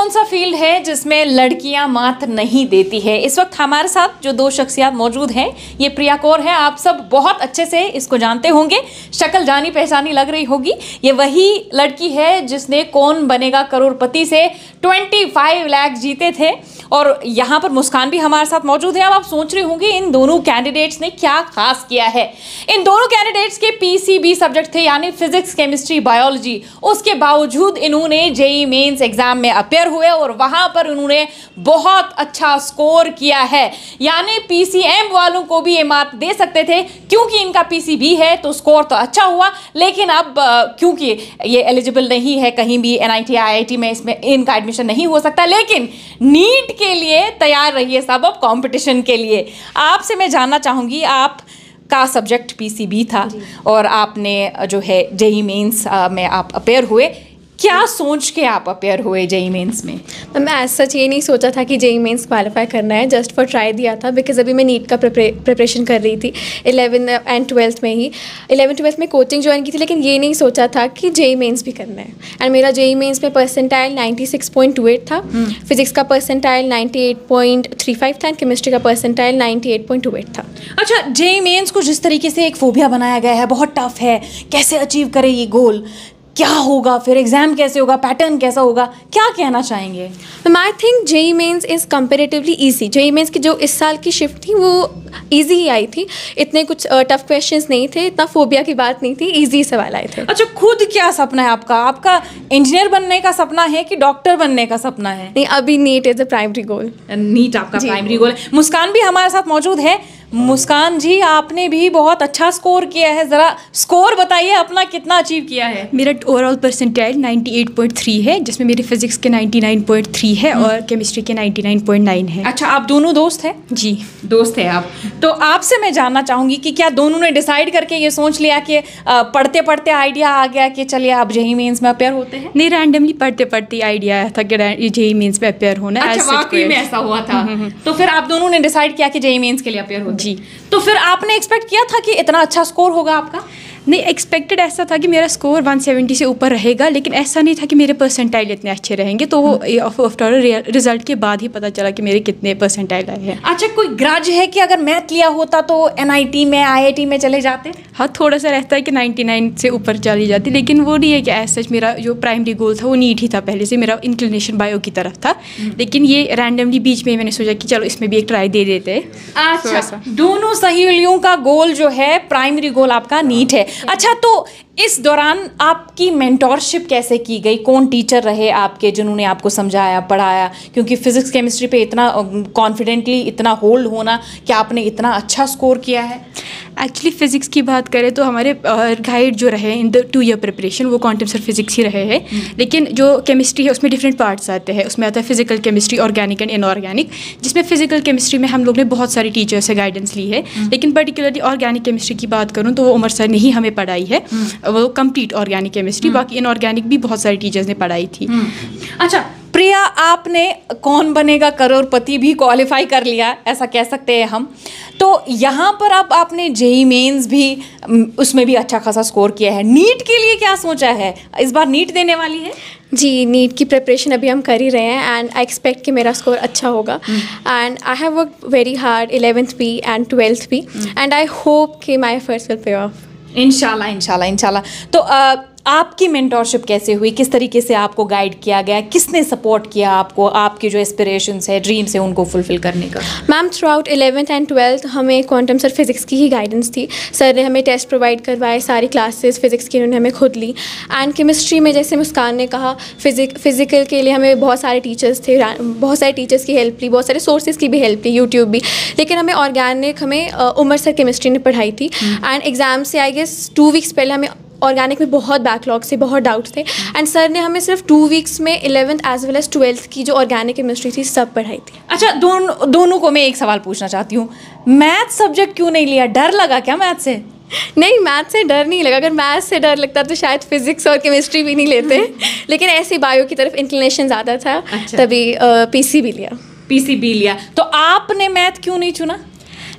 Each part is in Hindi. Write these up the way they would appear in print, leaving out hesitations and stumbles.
कौन सा फील्ड है जिसमें लड़कियां मात नहीं देती है? इस वक्त हमारे साथ जो दो शख्सियत मौजूद हैं, ये प्रिया कौर है। आप सब बहुत अच्छे से इसको जानते होंगे, शक्ल जानी पहचानी लग रही होगी। ये वही लड़की है जिसने कौन बनेगा करोड़पति से 25 लाख जीते थे। और यहाँ पर मुस्कान भी हमारे साथ मौजूद है। अब आप सोच रहे होंगे इन दोनों कैंडिडेट्स ने क्या खास किया है। इन दोनों कैंडिडेट्स के पीसीबी सब्जेक्ट थे, यानी फिजिक्स, केमिस्ट्री, बायोलॉजी। उसके बावजूद इन्होंने जेईई मेंस एग्जाम में अपेयर हुए और वहां पर उन्होंने बहुत अच्छा स्कोर किया है। यानी पीसीएम वालों को भी ये मात दे सकते थे, क्योंकि इनका पीसीबी है तो स्कोर तो अच्छा हुआ। लेकिन अब क्योंकि ये एलिजिबल नहीं है कहीं भी एनआईटी आईआईटी में, इसमें इनका एडमिशन नहीं हो सकता। लेकिन नीट के लिए तैयार रहिए सब अब कंपटीशन के लिए। आपसे मैं जानना चाहूँगी, आप का सब्जेक्ट पीसीबी था और आपने जो है जेईई मेंस में आप अपेयर हुए। क्या सोच के आप अपेयर हुए जेईई मेंस में? मैं एज सच ये नहीं सोचा था कि जेईई मेंस क्वालिफाई करना है, जस्ट फॉर ट्राई दिया था। बिकॉज अभी मैं नीट का प्रिपरेशन कर रही थी 11 एंड 12th में ही। 11-12 में कोचिंग ज्वाइन की थी, लेकिन ये नहीं सोचा था कि जेईई मेंस भी करना है। एंड मेरा जेईई मेंस में परसेंटाइल 96.28 था, फिजिक्स का परसेंटाइल 98.35 था एंड केमिस्ट्री का परसेंटाइल 98.28 था। अच्छा, जेईई मेंस को जिस तरीके से एक फोबिया बनाया गया है, बहुत टफ है, कैसे अचीव करे ये गोल, क्या होगा फिर, एग्जाम कैसे होगा, पैटर्न कैसा होगा, क्या कहना चाहेंगे? I think JEE mains is comparatively easy. JEE mains की जो इस साल की शिफ्ट थी वो ईजी ही आई थी। इतने कुछ टफ क्वेश्चंस नहीं थे, इतना फोबिया की बात नहीं थी, ईजी सवाल आए थे। अच्छा, खुद क्या सपना है आपका? आपका इंजीनियर बनने का सपना है कि डॉक्टर बनने का सपना है? नहीं, अभी NEET is a primary goal. NEET आपका प्राइमरी गोल है। मुस्कान भी हमारे साथ मौजूद है। मुस्कान जी, आपने भी बहुत अच्छा स्कोर किया है, ज़रा स्कोर बताइए अपना, कितना अचीव किया है? मेरा ओवरऑल परसेंटाइल 98.3 है, जिसमें मेरे फिजिक्स के 99.3 है और केमिस्ट्री के 99.9 है। अच्छा, आप दोनों दोस्त हैं? जी, दोस्त हैं आप। तो आपसे मैं जानना चाहूँगी कि क्या दोनों ने डिसाइड करके ये सोच लिया कि पढ़ते पढ़ते आइडिया आ गया कि चलिए आप जेईई मेंस में अपेयर होते हैं? नहीं, रैंडमली पढ़ते पढ़ते आइडिया आया था कि जेईई मेंस में अपेयर होना है। अच्छा, वाकई में ऐसा हुआ था? तो फिर आप दोनों ने डिसाइड किया कि जेईई मेंस के लिए अपेयर होते? जी। तो फिर आपने एक्सपेक्ट किया था कि इतना अच्छा स्कोर होगा आपका? नहीं, एक्सपेक्टेड ऐसा था कि मेरा स्कोर 170 से ऊपर रहेगा, लेकिन ऐसा नहीं था कि मेरे परसेंटाइल इतने अच्छे रहेंगे। तो वो आफ्टर रिजल्ट के बाद ही पता चला कि मेरे कितने परसेंटाइल आए हैं। अच्छा, कोई ग्रज है कि अगर मैथ लिया होता तो एनआईटी में, आईआईटी में चले जाते? हाँ, थोड़ा सा रहता है कि 99 से ऊपर चली जाती, लेकिन वो नहीं है कि ऐसा मेरा जो प्राइमरी गोल था वो नीट ही था पहले से। मेरा इंक्लिनेशन बायो की तरफ था, लेकिन ये रैंडमली बीच में मैंने सोचा कि चलो इसमें भी एक ट्राई दे देते हैं। अच्छा, दोनों सहेलियों का गोल जो है, प्राइमरी गोल आपका नीट है। अच्छा, तो इस दौरान आपकी मेंटोरशिप कैसे की गई? कौन टीचर रहे आपके जिन्होंने आपको समझाया, पढ़ाया? क्योंकि फिजिक्स केमिस्ट्री पे इतना कॉन्फिडेंटली इतना होल्ड होना कि आपने इतना अच्छा स्कोर किया है। एक्चुअली फ़िज़िक्स की बात करें तो हमारे गाइड जो रहे इन द 2 ईयर प्रिपरेशन, वो क्वांटम सर फिज़िक्स ही रहे हैं। लेकिन जो केमिस्ट्री है उसमें डिफरेंट पार्ट्स आते हैं। उसमें आता है physical chemistry, organic and inorganic. जिसमें फिजिकल केमिस्ट्री में हम लोग ने बहुत सारे टीचर्स से गाइडेंस ली है, लेकिन पर्टिकुलरली ऑर्गेनिक केमिस्ट्री की बात करूँ तो वो उमर सर ने ही हमें पढ़ाई है, वो कंप्लीट ऑर्गेनिक केमिस्ट्री। बाकी इनऑर्गेनिक भी बहुत सारे टीचर्स ने पढ़ाई थी। अच्छा प्रिया, आपने कौन बनेगा करोड़पति भी क्वालिफाई कर लिया, ऐसा कह सकते हैं हम। तो यहाँ पर अब आपने जेईई मेंस भी, उसमें भी अच्छा खासा स्कोर किया है। नीट के लिए क्या सोचा है? इस बार नीट देने वाली है? जी, नीट की प्रिपरेशन अभी हम कर ही रहे हैं एंड आई एक्सपेक्ट कि मेरा स्कोर अच्छा होगा। And I have worked very hard 11th भी एंड 12th भी, एंड आई होप कि my efforts will pay of. इंशाल्लाह, इंशाल्लाह, इंशाल्लाह। तो आपकी मेंटोरशिप कैसे हुई? किस तरीके से आपको गाइड किया गया? किसने सपोर्ट किया आपको, आपके जो एस्पिरेशंस है, ड्रीम्स है, उनको फुलफिल करने का? Ma'am, through out 11th and 12th हमें क्वांटम सर फिज़िक्स की ही गाइडेंस थी। सर ने हमें टेस्ट प्रोवाइड करवाए, सारी क्लासेस फिज़िक्स की उन्होंने हमें खुद ली। एंड केमिस्ट्री में जैसे मुस्कान ने कहा, फिज़िकल के लिए हमें बहुत सारे टीचर्स थे, बहुत सारे टीचर्स की हेल्प ली, बहुत सारे सोर्सेज की भी हेल्प ली, यूट्यूब भी। लेकिन हमें ऑर्गेनिक हमें उमर सर केमिस्ट्री ने पढ़ाई थी। एंड एग्ज़ाम से आई गेस 2 वीक्स पहले हमें ऑर्गेनिक में बहुत बैकलॉग थे, बहुत डाउट्स थे, एंड सर ने हमें सिर्फ 2 वीक्स में 11th as well as 12th की जो ऑर्गेनिक केमिस्ट्री थी सब पढ़ाई थी। अच्छा, दोनों को मैं एक सवाल पूछना चाहती हूँ, मैथ सब्जेक्ट क्यों नहीं लिया? डर लगा क्या मैथ से? नहीं, मैथ से डर नहीं लगा। अगर मैथ से डर लगता तो शायद फिजिक्स और केमिस्ट्री भी नहीं लेते, लेकिन ऐसे बायो की तरफ इंक्लिनेशन ज़्यादा था। अच्छा। तभी पीसीबी लिया। पीसीबी लिया। तो आपने मैथ क्यों नहीं चुना?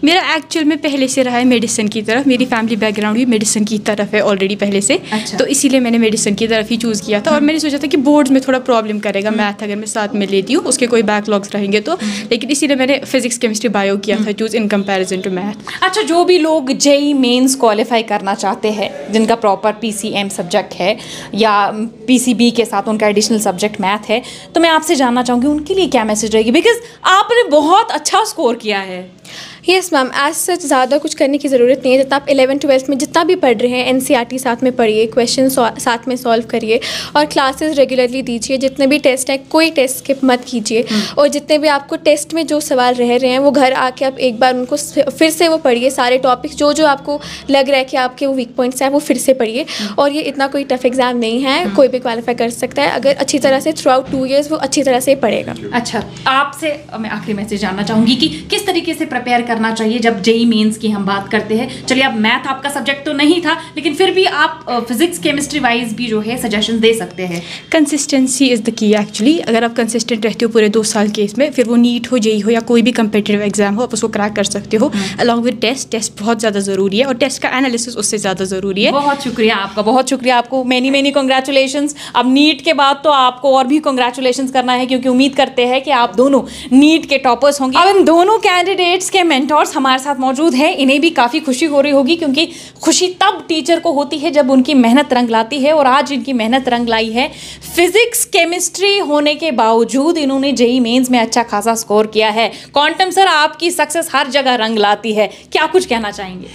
मेरा एक्चुअल में पहले से रहा है मेडिसिन की तरफ, मेरी फैमिली बैकग्राउंड भी मेडिसिन की तरफ है ऑलरेडी पहले से। अच्छा। तो इसीलिए मैंने मेडिसिन की तरफ ही चूज़ किया था। और मैंने सोचा था कि बोर्ड्स में थोड़ा प्रॉब्लम करेगा मैथ अगर मैं साथ में लेती हूँ, उसके कोई बैकलॉग्स रहेंगे तो, लेकिन इसीलिए मैंने फिजिक्स केमिस्ट्री बायो किया था choose in comparison to math. अच्छा, जो भी लोग जेई मेंस क्वालिफाई करना चाहते हैं, जिनका प्रॉपर पीसीएम सब्जेक्ट है या पीसीबी के साथ उनका एडिशनल सब्जेक्ट मैथ है, तो मैं आपसे जानना चाहूँगी उनके लिए क्या मैसेज रहेगी, बिकॉज आपने बहुत अच्छा स्कोर किया है। यस मैम, एज सच ज़्यादा कुछ करने की ज़रूरत नहीं है। जितना आप 11th-12th में जितना भी पढ़ रहे हैं, एनसीईआरटी साथ में पढ़िए, क्वेश्चन साथ में सॉल्व करिए और क्लासेस रेगुलरली दीजिए। जितने भी टेस्ट हैं, कोई टेस्ट स्किप मत कीजिए। और जितने भी आपको टेस्ट में जो सवाल रह रहे हैं, वो घर आके आप एक बार उनको फिर से वो पढ़िए। सारे टॉपिक्स जो जो आपको लग रहा है कि आपके वो वीक पॉइंट्स हैं, वो फिर से पढ़िए। और ये इतना कोई टफ एग्ज़ाम नहीं है, कोई भी क्वालिफाई कर सकता है अगर अच्छी तरह से थ्रू आउट 2 years वो अच्छी तरह से पढ़ेगा। अच्छा, आपसे मैं आखिरी मैसेज जानना चाहूँगी कि किस तरीके से प्रिपेयर करना चाहिए जब जेई मेंस की हम बात करते हैं। चलिए, अब मैथ आपका सब्जेक्ट तो नहीं था, लेकिन फिर भी आप फिजिक्स केमिस्ट्री वाइज भी जो है सजेशंस दे सकते हैं। Consistency is the key actually. अगर आप कंसिस्टेंट रहते हो पूरे 2 साल के इसमें, फिर वो नीट हो, जेई हो या कोई भी कंपिटिटिव एग्जाम हो, आप उसको क्रैक कर सकते हो। अलॉन्ग विद टेस्ट बहुत ज़्यादा ज़रूरी है और टेस्ट का एनालिसिस उससे ज़्यादा ज़रूरी है। बहुत शुक्रिया आपका, बहुत शुक्रिया आपको, मैनी कॉन्ग्रेचुलेशंस। अब नीट के बाद तो आपको और भी कॉन्ग्रेचुलेशंस करना है, क्योंकि उम्मीद करते हैं कि आप दोनों नीट के टॉपर्स होंगे। अब इन दोनों कैंडिडेट्स के मेंटोर्स हमारे साथ मौजूद हैं, इन्हें भी काफ़ी खुशी हो रही होगी, क्योंकि खुशी तब टीचर को होती है जब उनकी मेहनत रंग लाती है। और आज इनकी मेहनत रंग लाई है। फिजिक्स केमिस्ट्री होने के बावजूद इन्होंने जेई मेंस में अच्छा खासा स्कोर किया है। क्वांटम सर, आपकी सक्सेस हर जगह रंग लाती है, क्या कुछ कहना चाहेंगे?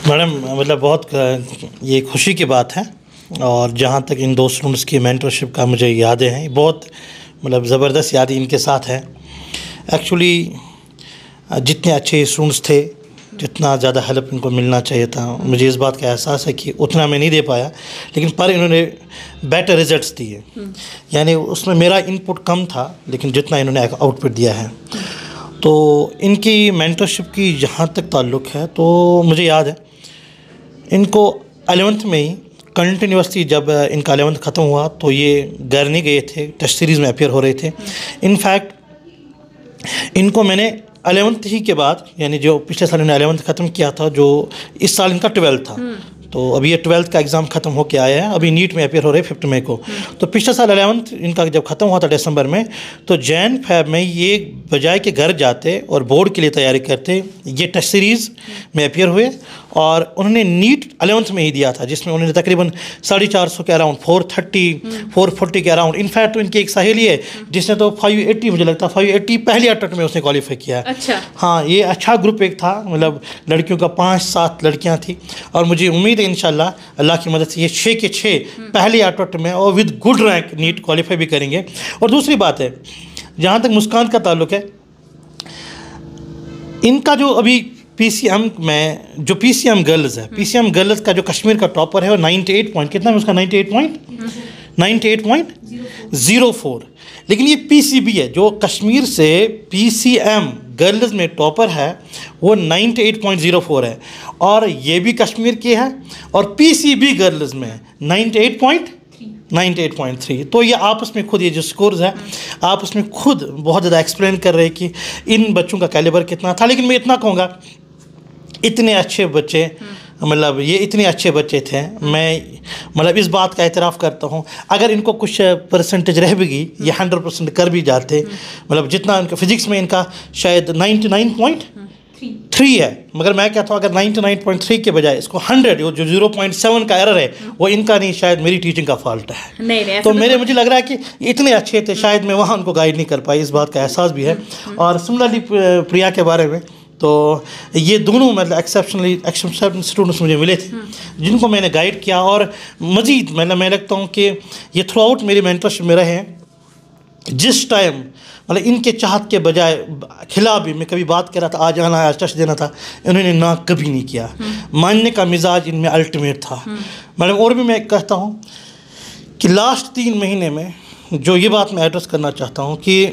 मैडम, मतलब बहुत ये खुशी की बात है। और जहाँ तक इन 2 स्टूडेंट्स की मेंटरशिप का मुझे यादें हैं, बहुत मतलब ज़बरदस्त यादें इनके साथ हैं। एक्चुअली जितने अच्छे स्टूडेंट्स थे, जितना ज़्यादा हेल्प इनको मिलना चाहिए था, मुझे इस बात का एहसास है कि उतना मैं नहीं दे पाया, लेकिन पर इन्होंने बेटर रिजल्ट्स दिए। यानी उसमें मेरा इनपुट कम था, लेकिन जितना इन्होंने आउटपुट दिया है। तो इनकी मेंटरशिप की जहाँ तक ताल्लुक़ है, तो मुझे याद है इनको 11th में ही कंटिन्यूसली, जब इनका 11th ख़त्म हुआ तो ये घर नहीं गए थे, टेस्ट सीरीज़ में अपेयर हो रहे थे। इनफैक्ट इनको मैंने 11th ही के बाद, यानी जो पिछले साल इन्होंने 11th ख़त्म किया था, जो इस साल इनका 12th था, तो अभी ये 12th का एग्ज़ाम ख़त्म होकर आया है, अभी नीट में अपेयर हो रहे हैं 5 मई को। तो पिछले साल 11th इनका जब ख़त्म हुआ था दिसंबर में, तो जैन-फेब में ये बजाय के घर जाते और बोर्ड के लिए तैयारी करते, ये टेस्ट सीरीज़ में अपेयर हुए और उन्होंने नीट 11th में ही दिया था, जिसमें उन्होंने तकरीबन 450 के अराउंड, 440 के अराउंड। इनफैक्ट उनकी एक सहेली है जिसने तो 580, मुझे लगता है 580 पहले अटेम्प्ट में उसने क्वालिफाई किया। अच्छा, हाँ, ये अच्छा ग्रुप एक था, मतलब लड़कियों का 5-7 लड़कियां थी। और मुझे उम्मीद है इंशाल्लाह अल्लाह की मदद से ये 6 के 6 पहले अटेम्प्ट में और with good rank NEET qualify भी करेंगे। और दूसरी बात है, जहाँ तक मुस्कान का ताल्लुक़ है, इनका जो अभी पीसीएम में जो पीसीएम गर्ल्स है, पीसीएम गर्ल्स का जो कश्मीर का टॉपर है, वो 98 पॉइंट, कितना है उसका, 98.04। लेकिन ये पीसीबी है, जो कश्मीर से पीसीएम गर्ल्स में टॉपर है, वो 98.04 है। और ये भी कश्मीर की है और पीसीबी गर्ल्स में 98.3। तो ये आपस में खुद, ये जो स्कोर्स है, आपस में खुद बहुत ज़्यादा एक्सप्लेन कर रहे हैं कि इन बच्चों का कैलिबर कितना था। लेकिन मैं इतना कहूँगा, इतने अच्छे बच्चे, मतलब ये इतने अच्छे बच्चे थे। मैं मतलब इस बात का एतराफ़ करता हूँ, अगर इनको कुछ परसेंटेज रह भी गई, ये 100% कर भी जाते। मतलब जितना इनका फिज़िक्स में इनका शायद 99.3 है, मगर मैं कहता हूँ अगर 99.3 के बजाय इसको 100, जो 0.7 का एरर है, वो इनका नहीं, शायद मेरी टीचिंग का फॉल्ट है। नहीं, तो मुझे लग रहा है कि इतने अच्छे थे, शायद मैं वहाँ उनको गाइड नहीं कर पाई, इस बात का एहसास भी है। और सिमिलरली प्रिया के बारे में, तो ये दोनों मतलब एक्सेप्शनल स्टूडेंट्स मुझे मिले थे, जिनको मैंने गाइड किया। और मज़ीद मतलब मैं लगता हूँ कि ये थ्रू आउट मेरी मेंटरशिप में रहे। जिस टाइम मतलब इनके चाहत के बजाय खिलाफ भी मैं कभी बात कर रहा था, आज आना है, आज टेस्ट देना था, इन्होंने ना कभी नहीं किया। मानने का मिजाज इनमें अल्टीमेट था। मैडम, और भी मैं कहता हूँ कि लास्ट 3 महीने में जो ये बात मैं एड्रेस करना चाहता हूँ कि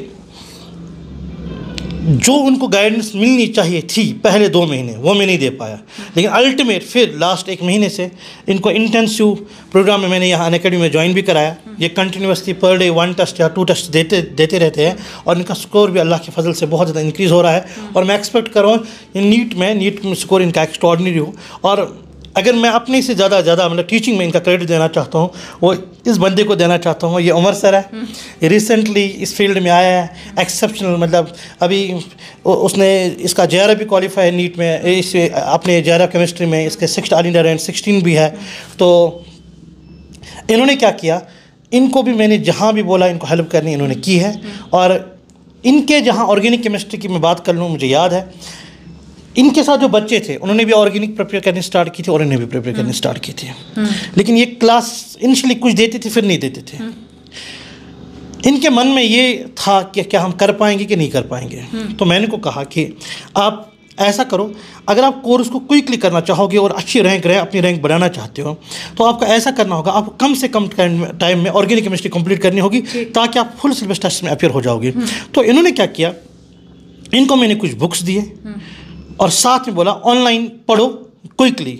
जो उनको गाइडेंस मिलनी चाहिए थी पहले 2 महीने, वो मैं नहीं दे पाया। लेकिन अल्टीमेट फिर लास्ट 1 महीने से इनको इंटेंसिव प्रोग्राम में मैंने यहाँ अनअकैडमी में ज्वाइन भी कराया। ये कंटिन्यूसली पर डे 1 टेस्ट या 2 टेस्ट देते रहते हैं और इनका स्कोर भी अल्लाह के फजल से बहुत ज़्यादा इंक्रीज़ हो रहा है। और मैं एक्सपेक्ट कर रहा हूँ नीट में स्कोर इनका एक्स्ट्रॉर्डिनरी हो। और अगर मैं अपने से ज़्यादा मतलब टीचिंग में इनका क्रेडिट देना चाहता हूँ, वो इस बंदे को देना चाहता हूँ। ये उमर सर है, ये रिसेंटली इस फील्ड में आया है, एक्सेप्शनल, मतलब अभी उसने इसका JRF भी क्वालिफाई है नीट में, इस अपने JRF केमिस्ट्री में इसके 6th ऑल इंडिया रैंक 16 भी है। तो इन्होंने क्या किया, इनको भी मैंने जहाँ भी बोला इनको हेल्प करनी इन्होंने की है। और इनके जहाँ ऑर्गेनिक केमिस्ट्री की मैं बात कर लूँ, मुझे याद है इनके साथ जो बच्चे थे उन्होंने भी ऑर्गेनिक प्रिपेयर करनी स्टार्ट की थी और इन्हें भी प्रिपेयर करनी स्टार्ट की थी। लेकिन ये क्लास इनिशियली कुछ देते थे, फिर नहीं देते थे। इनके मन में ये था कि क्या हम कर पाएंगे कि नहीं कर पाएंगे। तो मैंने को कहा कि आप ऐसा करो, अगर आप कोर्स को क्विकली करना चाहोगे और अच्छी अपनी रैंक बढ़ाना चाहते हो, तो आपको ऐसा करना होगा, आपको कम से कम टाइम में ऑर्गेनिक केमिस्ट्री कंप्लीट करनी होगी ताकि आप फुल सिलेबस टेस्ट में अपीयर हो जाओगे। तो इन्होंने क्या किया, इनको मैंने कुछ बुक्स दिए और साथ में बोला ऑनलाइन पढ़ो क्विकली।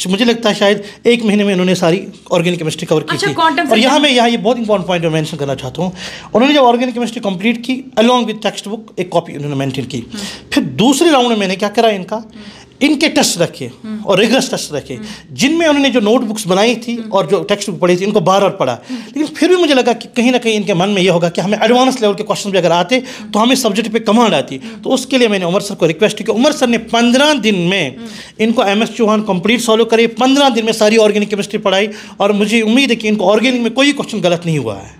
मुझे लगता है शायद 1 महीने में इन्होंने सारी ऑर्गेनिक केमिस्ट्री कवर की थी। और यहाँ ये बहुत इंपॉर्टेंट पॉइंट मैं मेंशन करना चाहता हूँ, उन्होंने जब ऑर्गेनिक केमिस्ट्री कंप्लीट की अलॉन्ग विद टेक्स्ट बुक एक कॉपी उन्होंने मेंटेन की। फिर दूसरे राउंड में मैंने क्या करा, इनके टेस्ट रखे और रिगरस टेस्ट रखे, जिनमें उन्होंने जो नोटबुक्स बनाई थी और जो टेक्स्ट बुक पढ़ी थी इनको बार पढ़ा। लेकिन फिर भी मुझे लगा कि कहीं ना कहीं इनके मन में ये होगा कि हमें एडवांस लेवल के क्वेश्चन भी अगर आते तो हमें सब्जेक्ट पे कमांड आती। तो उसके लिए मैंने उमर सर को रिक्वेस्ट की। उमर सर ने 15 दिन में इनको MS चौहान कंप्लीट सॉल्व करे, 15 दिन में सारी ऑर्गेनिक केमिस्ट्री पढ़ाई। और मुझे उम्मीद है कि इनको ऑर्गेनिक में कोई क्वेश्चन गलत नहीं हुआ है।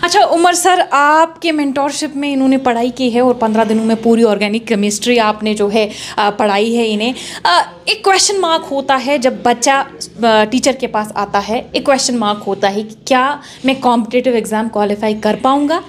अच्छा उमर सर, आपके मेंटोरशिप में इन्होंने पढ़ाई की है और 15 दिनों में पूरी ऑर्गेनिक केमिस्ट्री आपने जो है पढ़ाई है इन्हें। एक क्वेश्चन मार्क होता है जब बच्चा टीचर के पास आता है, एक क्वेश्चन मार्क होता है कि क्या मैं कॉम्पिटिटिव एग्ज़ाम क्वालिफाई कर पाऊँगा।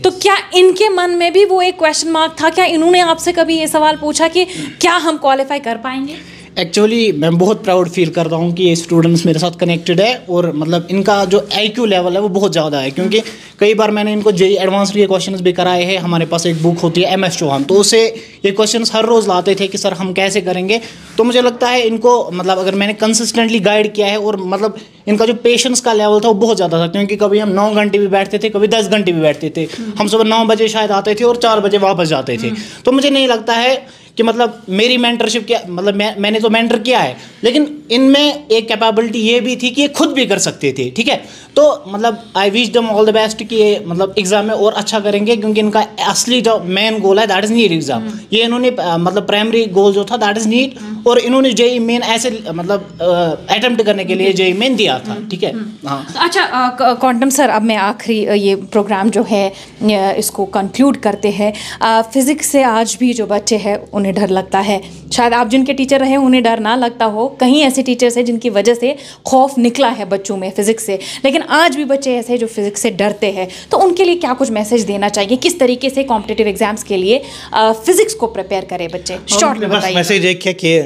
तो क्या इनके मन में भी वो एक क्वेश्चन मार्क था? क्या इन्होंने आपसे कभी ये सवाल पूछा कि क्या हम क्वालिफाई कर पाएंगे? एक्चुअली मैं बहुत प्राउड फील करता हूँ कि ये स्टूडेंट्स मेरे साथ कनेक्टेड है और मतलब इनका जो IQ लेवल है वो बहुत ज़्यादा है। क्योंकि कई बार मैंने इनको JEE एडवांस्ड के क्वेश्चंस भी कराए हैं। हमारे पास एक बुक होती है MS चौहान, तो उससे ये क्वेश्चंस हर रोज़ लाते थे कि सर हम कैसे करेंगे। तो मुझे लगता है इनको मतलब अगर मैंने कंसिस्टेंटली गाइड किया है और मतलब इनका जो पेशेंस का लेवल था वो बहुत ज़्यादा था। क्योंकि कभी हम 9 घंटे भी बैठते थे, कभी 10 घंटे भी बैठते थे। हम सुबह 9 बजे शायद आते थे और 4 बजे वापस जाते थे। तो मुझे नहीं लगता है कि मतलब मेरी मेंटरशिप क्या, मतलब मैंने तो मेंटर किया है, लेकिन इनमें एक कैपेबिलिटी ये भी थी कि ये खुद भी कर सकते थे। ठीक है, तो मतलब I wish them all the best कि ये मतलब एग्जाम में और अच्छा करेंगे। क्योंकि इनका असली जो मेन गोल है दैट इज़ नीट एग्जाम। ये इन्होंने मतलब प्राइमरी गोल जो था दैट इज़ नीट, और इन्होंने JEE मेन ऐसे मतलब अटेम्प्ट करने के लिए JEE मेन दिया था। ठीक है, हाँ। अच्छा क्वांटम सर, अब मैं आखिरी ये प्रोग्राम जो है इसको कंक्लूड करते हैं। फिज़िक्स से आज भी जो बच्चे हैं उन्हें डर लगता है। शायद आप जिनके टीचर रहे उन्हें डर ना लगता हो, कहीं ऐसे टीचर्स हैं जिनकी वजह से खौफ निकला है बच्चों में फ़िज़िक्स से, लेकिन आज भी बच्चे ऐसे हैं जो फिज़िक्स से डरते हैं। तो उनके लिए क्या कुछ मैसेज देना चाहिए, किस तरीके से कॉम्पिटिटिव एग्जाम्स के लिए फिज़िक्स को प्रिपेयर करें बच्चे? शॉर्ट में बताइए। मैसेज एक है कि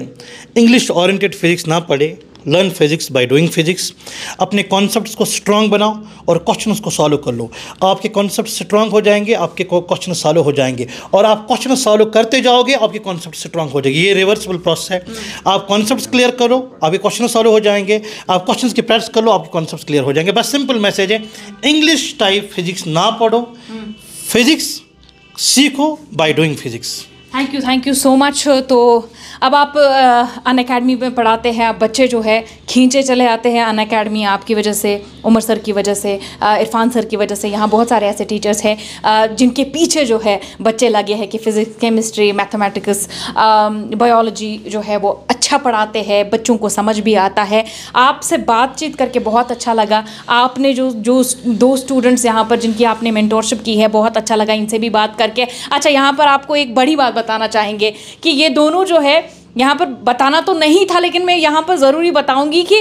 इंग्लिश ओरिएंटेड फिजिक्स ना पढ़े, learn physics by doing physics. अपने कॉन्सेप्ट्स को स्ट्रांग बनाओ और क्वेश्चंस को सॉल्व कर लो। आपके कॉन्सेप्ट स्ट्रांग हो जाएंगे, आपके क्वेश्चन सॉल्व हो जाएंगे, और आप क्वेश्चन सॉल्व करते जाओगे, आपके कॉन्सेप्ट स्ट्रांग हो जाएगी। ये रिवर्सिबल प्रोसेस है। आप कॉन्सेप्ट्स क्लियर करो, आपके क्वेश्चन सॉल्व हो जाएंगे। आप क्वेश्चंस की प्रैक्टिस कर लो, आपके कॉन्सेप्ट्स क्लियर हो जाएंगे। बस सिंपल मैसेज है, इंग्लिश टाइप फिजिक्स ना पढ़ो, फिजिक्स सीखो by doing physics. Thank you so much. तो अब आप अनअकैडमी में पढ़ाते हैं, आप बच्चे जो है खींचे चले आते हैं अनअकैडमी आपकी वजह से, उमर सर की वजह से, इरफान सर की वजह से। यहाँ बहुत सारे ऐसे टीचर्स हैं जिनके पीछे जो है बच्चे लगे हैं कि फ़िज़िक्स, केमिस्ट्री, मैथमेटिक्स, बायोलॉजी जो है वो अच्छा पढ़ाते हैं, बच्चों को समझ भी आता है। आपसे बातचीत करके बहुत अच्छा लगा। आपने जो 2 स्टूडेंट्स यहाँ पर जिनकी आपने मेंटोरशिप की है, बहुत अच्छा लगा इनसे भी बात करके। अच्छा, यहाँ पर आपको एक बड़ी बात बताना चाहेंगे कि ये दोनों जो है, यहाँ पर बताना तो नहीं था लेकिन मैं यहाँ पर ज़रूरी बताऊंगी कि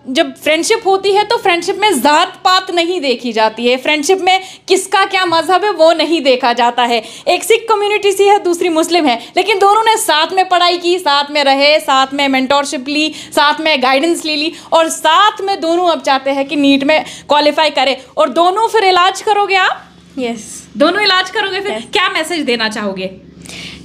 जब फ्रेंडशिप होती है तो फ्रेंडशिप में ज़ात पात नहीं देखी जाती है। फ्रेंडशिप में किसका क्या मज़हब है वो नहीं देखा जाता है। एक सिख कम्युनिटी सी है, दूसरी मुस्लिम है, लेकिन दोनों ने साथ में पढ़ाई की, साथ में रहे, साथ में मेंटोरशिप ली, साथ में गाइडेंस ली और साथ में दोनों अब चाहते हैं कि नीट में क्वालिफाई करें। और दोनों फिर इलाज करोगे आप यस। दोनों इलाज करोगे फिर? क्या मैसेज देना चाहोगे?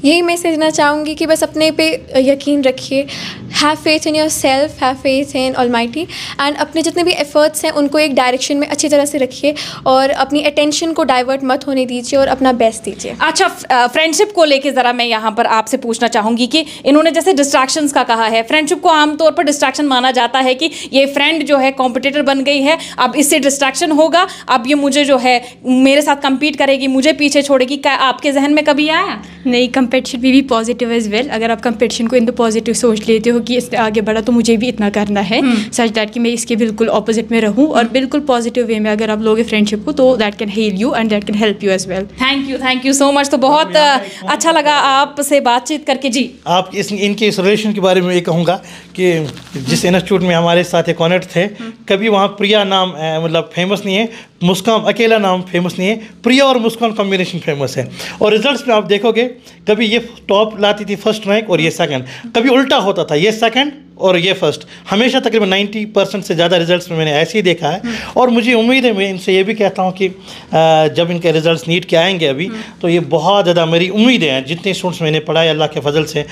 यही मैसेज देना चाहूँगी कि बस अपने पे यकीन रखिए, have faith in your self, have faith in almighty, and अपने जितने भी एफर्ट्स हैं उनको एक डायरेक्शन में अच्छी तरह से रखिए और अपनी अटेंशन को डाइवर्ट मत होने दीजिए और अपना बेस्ट दीजिए। अच्छा, फ्रेंडशिप को लेके ज़रा मैं यहाँ पर आपसे पूछना चाहूँगी कि इन्होंने जैसे डिस्ट्रैक्शंस का कहा है, फ्रेंडशिप को आमतौर पर डिस्ट्रैक्शन माना जाता है कि ये फ्रेंड जो है कॉम्पिटिटर बन गई है, अब इससे डिस्ट्रैक्शन होगा, अब ये मुझे जो है मेरे साथ कम्पीट करेगी, मुझे पीछे छोड़ेगी। क्या आपके जहन में कभी आया? नहीं, कंपेटिशन भी पॉजिटिव एज वेल। अगर आप कंपेटिशन को इन द पॉजिटिव सोच लेते हो कि इससे आगे बढ़ा तो मुझे भी इतना करना है, सच दैट कि मैं इसके बिल्कुल ऑपोजिट में रहूं, और बिल्कुल पॉजिटिव वे में अगर आप लोगे फ्रेंडशिप को तो that can heal you and that can help you as well. Thank you so much. तो बहुत अच्छा लगा आपसे बातचीत करके जी। आप इनके इस रिलेशन के बारे में ये कहूँगा कि जिस इंस्टीट्यूट में हमारे साथ एक कॉनेक्ट थे, कभी वहाँ प्रिया नाम मतलब फेमस नहीं है, मुस्कान अकेला नाम फेमस नहीं है, प्रिया और मुस्कान कॉम्बिनेशन फेमस है। और रिजल्ट्स में आप देखोगे कभी ये टॉप लाती थी फर्स्ट रैंक और ये सेकंड, कभी उल्टा होता था, ये सेकंड और ये फर्स्ट, हमेशा तकरीबन 90% से ज़्यादा रिजल्ट्स में मैंने ऐसे ही देखा है। और मुझे उम्मीद है, मैं इनसे ये भी कहता हूँ कि जब इनके रिजल्ट्स नीट के आएंगे अभी, तो ये बहुत ज़्यादा मेरी उम्मीदें हैं, जितने स्टूडेंट्स मैंने पढ़ाए अल्लाह के फजल से,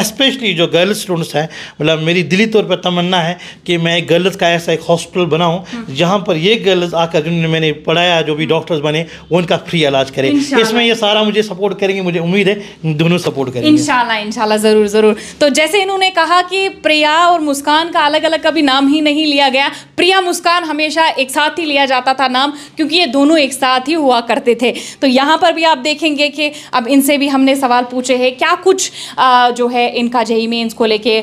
स्पेशली जो गर्ल्स स्टूडेंट्स हैं, मतलब मेरी दिली तौर पर तमन्ना है कि मैं एक गर्ल्स का ऐसा एक हॉस्पिटल बनाऊँ जहाँ पर ये गर्ल्स आकर जिन्होंने मैंने पढ़ाया, जो भी डॉक्टर्स बने, वो उनका फ्री इलाज करें। इसमें ये सारा मुझे सपोर्ट करेंगे, मुझे उम्मीद है दोनों सपोर्ट करेंगे इंशाल्लाह ज़रूर। तो जैसे इन्होंने कहा कि प्रिया और मुस्कान का अलग अलग कभी नाम ही नहीं लिया गया, प्रिया मुस्कान हमेशा एक साथ ही लिया जाता था नाम, क्योंकि ये दोनों एक साथ ही हुआ करते थे। तो यहाँ पर भी आप देखेंगे कि अब इनसे भी हमने सवाल पूछे हैं, क्या कुछ जो है इनका जेईई मेंस को लेके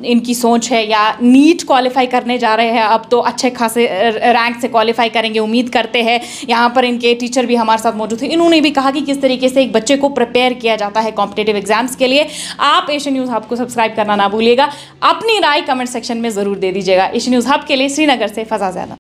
इनकी सोच है, या नीट क्वालिफाई करने जा रहे हैं, अब तो अच्छे खासे रैंक से क्वालिफाई करेंगे उम्मीद करते हैं। यहाँ पर इनके टीचर भी हमारे साथ मौजूद थे, इन्होंने भी कहा कि किस तरीके से एक बच्चे को प्रिपेयर किया जाता है कॉम्पिटिटिव एग्जाम्स के लिए। आप एशियन न्यूज़ हब को सब्सक्राइब करना ना भूलिएगा, अपनी राय कमेंट सेक्शन में ज़रूर दे दीजिएगा। एशियन न्यूज़ हब के लिए श्रीनगर से फजा ज़ैनब।